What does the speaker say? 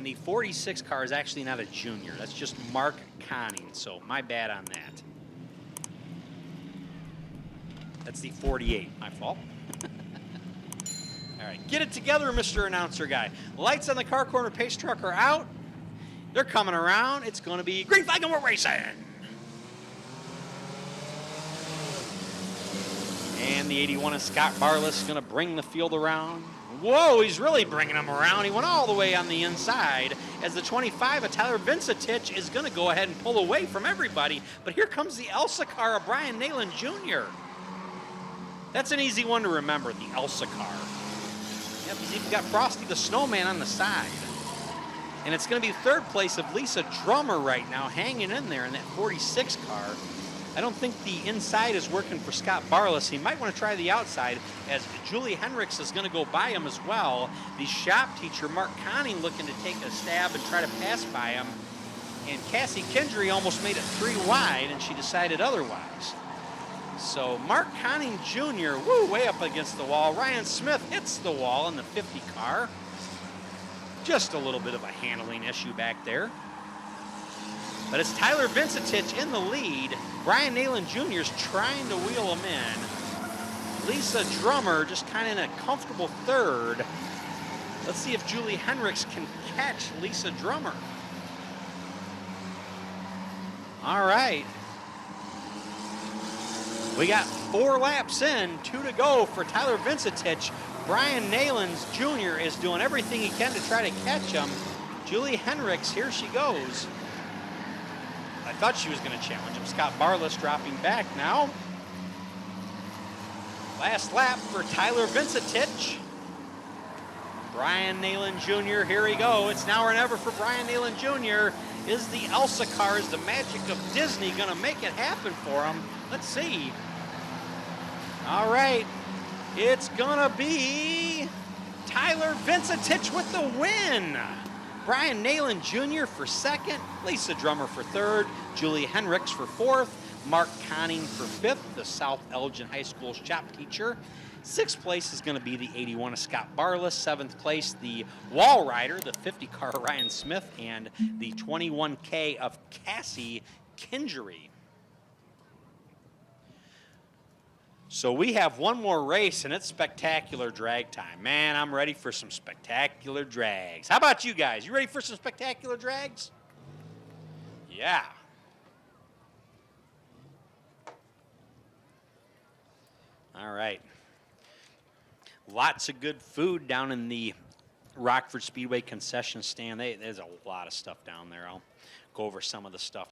And the 46 car is actually not a junior. That's just Mark Conning, so my bad on that. That's the 48, my fault. All right, get it together, Mr. Announcer Guy. Lights on the car corner pace truck are out. They're coming around. It's going to be green flag and we're racing. And the 81 of Scott Barless going to bring the field around. Whoa, he's really bringing them around. He went all the way on the inside as the 25 of Tyler Vincentich is going to go ahead and pull away from everybody. But here comes the Elsa car of Brian Nayland Jr. That's an easy one to remember, the Elsa car. Yep, he's even got Frosty the Snowman on the side. And it's going to be third place of Lisa Drummer right now, hanging in there in that 46 car. I don't think the inside is working for Scott Barless. He might want to try the outside as Julie Hendricks is going to go by him as well. The shop teacher, Mark Conning, looking to take a stab and try to pass by him. And Cassie Kendry almost made it 3 wide, and she decided otherwise. So Mark Conning Jr., way up against the wall. Ryan Smith hits the wall in the 50 car. Just a little bit of a handling issue back there. But it's Tyler Vincentich in the lead. Brian Nayland Jr. is trying to wheel him in. Lisa Drummer just kind of in a comfortable third. Let's see if Julie Hendricks can catch Lisa Drummer. All right. We got 4 laps in, 2 to go for Tyler Vincentich. Brian Nayland Jr. is doing everything he can to try to catch him. Julie Hendricks, here she goes. I thought she was going to challenge him. Scott Barless dropping back now. Last lap for Tyler Vincentich. Brian Nayland Jr., here we go. It's now or never for Brian Nayland Jr. Is the Elsa car, is the magic of Disney going to make it happen for him? Let's see. All right. It's going to be Tyler Vincentich with the win. Brian Nayland Jr. for second, Lisa Drummer for third, Julie Hendricks for fourth, Mark Conning for fifth, the South Elgin High School shop teacher. Sixth place is going to be the 81 of Scott Barless. Seventh place, the Wall Rider, the 50 car Ryan Smith, and the 21K of Cassie Kindry. So we have one more race, and it's spectacular drag time. Man, I'm ready for some spectacular drags. How about you guys? You ready for some spectacular drags? Yeah. All right. Lots of good food down in the Rockford Speedway concession stand. There's a lot of stuff down there. I'll go over some of the stuff